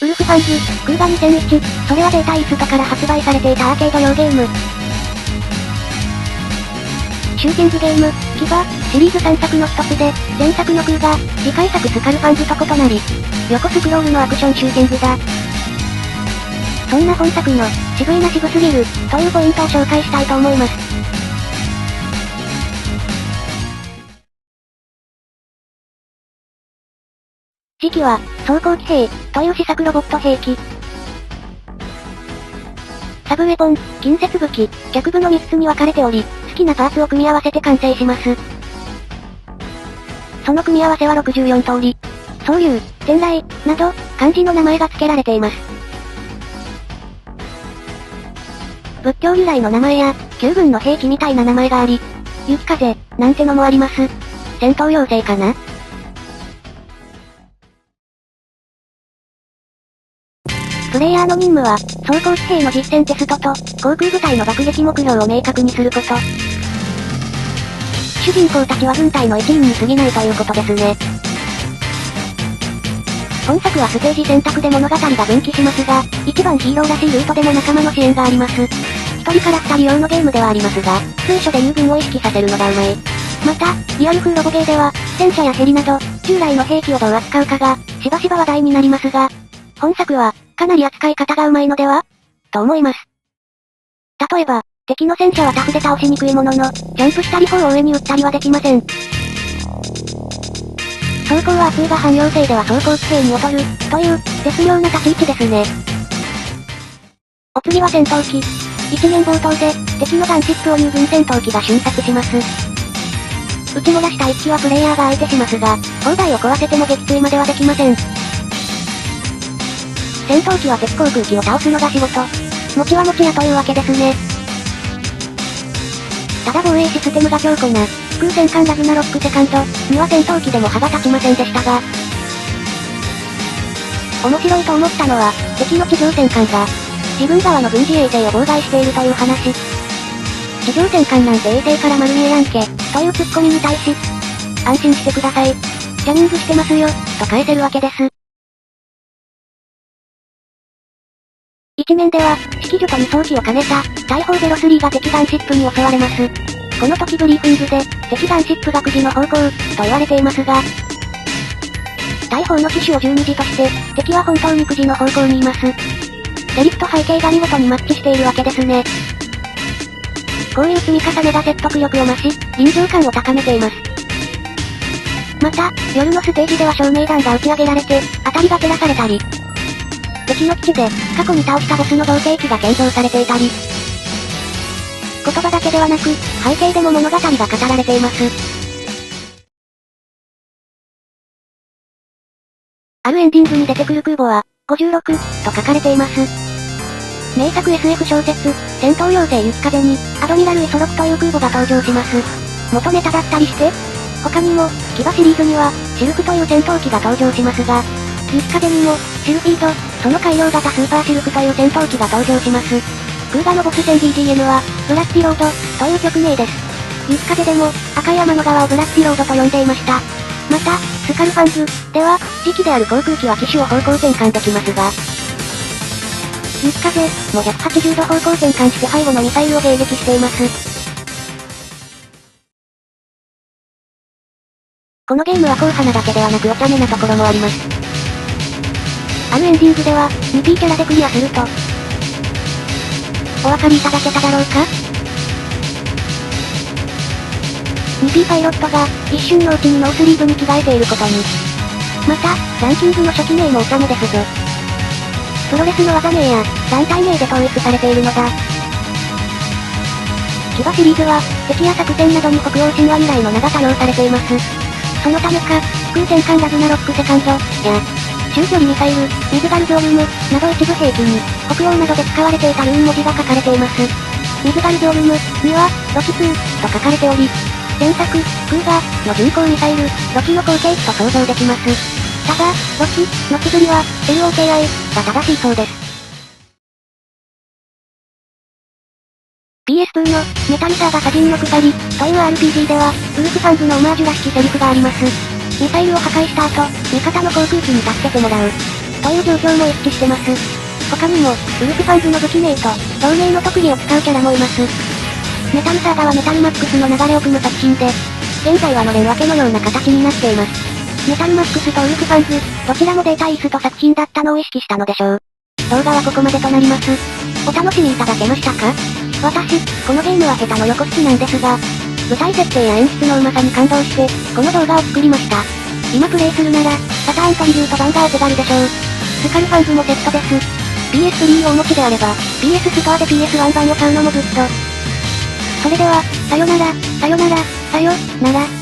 ウルフファンズ、クーガ2001、それはデータイーストから発売されていたアーケード用ゲーム。シューティングゲーム、キバ、シリーズ3作の一つで、前作のクーガ、次回作スカルファンズと異なり、横スクロールのアクションシューティングだ。そんな本作の、渋いな渋すぎる、というポイントを紹介したいと思います。時期は、装甲騎兵、という試作ロボット兵器。サブウェポン、近接武器、脚部の3つに分かれており、好きなパーツを組み合わせて完成します。その組み合わせは64通り。総流、天雷、など、漢字の名前が付けられています。仏教由来の名前や、旧軍の兵器みたいな名前があり、雪風、なんてのもあります。戦闘妖精かな？プレイヤーの任務は、装甲騎兵の実戦テストと、航空部隊の爆撃目標を明確にすること。主人公たちは軍隊の一員に過ぎないということですね。本作はステージ選択で物語が分岐しますが、一番ヒーローらしいルートでも仲間の支援があります。一人から二人用のゲームではありますが、随所で友軍を意識させるのがうまい。また、リアル風ロボゲーでは、戦車やヘリなど、従来の兵器をどう扱うかが、しばしば話題になりますが、本作は、かなり扱い方がうまいのではと思います。例えば、敵の戦車はタフで倒しにくいものの、ジャンプしたり砲を上に撃ったりはできません。装甲は熱いが汎用性では装甲騎兵に劣る、という、絶妙な立ち位置ですね。お次は戦闘機。一面冒頭で、敵のガンシップを友軍戦闘機が瞬殺します。撃ち漏らした一機はプレイヤーが相手しますが、砲台を壊せても撃墜まではできません。戦闘機は敵航空機を倒すのが仕事。持ちは持ちやというわけですね。ただ防衛システムが強固な、空戦艦ラグナロックセカンドには戦闘機でも歯が立ちませんでしたが、面白いと思ったのは、敵の地上戦艦が、自分側の軍事衛星を妨害しているという話。地上戦艦なんて衛星から丸見えやんけ、というツッコミに対し、安心してください。ジャミングしてますよ、と返せるわけです。一面では、式女と輸送機を兼ねた、大砲03が敵ガンシップに襲われます。この時ブリーフィングで、敵ガンシップが9時の方向、と言われていますが、大砲の機種を12時として、敵は本当に9時の方向にいます。セリフと背景が見事にマッチしているわけですね。こういう積み重ねが説得力を増し、臨場感を高めています。また、夜のステージでは照明弾が打ち上げられて、当たりが照らされたり、敵の基地で、過去に倒したボスの同型機が建造されていたり。言葉だけではなく、背景でも物語が語られています。あるエンディングに出てくる空母は、56、と書かれています。名作 SF 小説、戦闘妖精雪風に、アドミラルイソロクという空母が登場します。元ネタだったりして、他にも、キバシリーズには、シルクという戦闘機が登場しますが、雪風にも、シルフィード、その改良型スーパーシルクという戦闘機が登場します。クーガのボス戦 BGM は、ブラッディロード、という曲名です。雪風でも、赤い天の川をブラッディロードと呼んでいました。また、スカルファンズ、では、次期である航空機は機種を方向転換できますが、雪風、も180度方向転換して背後のミサイルを迎撃しています。このゲームは硬派なだけではなくお茶目なところもあります。あるエンディングでは、2P キャラでクリアすると、お分かりいただけただろうか？ 2P パイロットが、一瞬のうちにノースリーブに着替えていることに。また、ランキングの初期名もお茶目ですぞ。プロレスの技名や、団体名で統一されているのだ。キバシリーズは、敵や作戦などに北欧神話由来の名が多用されています。そのためか、空戦艦ラグナロックセカンド、や、中距離ミサイル、ミズガルゾールム、など一部兵器に、北欧などで使われていたルーン文字が書かれています。ミズガルゾールムには、ロキ2と書かれており、前作、クーガの巡航ミサイル、ロキの後継機と想像できます。ただ、ロキの綴りは、LOKI が正しいそうです。PS2 の、メタルサーガサジンの鎖という RPG では、ウルフファンズのオマージュらしきセリフがあります。ミサイルを破壊した後、味方の航空機に助けてもらう。という状況も一致してます。他にも、ウルフファンズの武器名と、同名の特技を使うキャラもいます。メタルサーガはメタルマックスの流れを組む作品で、現在はのれん分けのような形になっています。メタルマックスとウルフファンズ、どちらもデータイースト作品だったのを意識したのでしょう。動画はここまでとなります。お楽しみいただけましたか？私、このゲームは下手の横好きなんですが、舞台設定や演出のうまさに感動して、この動画を作りました。今プレイするなら、パターンとリビューと版がお手軽でしょう。スカルファンズもセットです。PS3 をお持ちであれば、PS ストアで PS1 版を買うのもグッド。それでは、さよなら、さよなら、さよなら。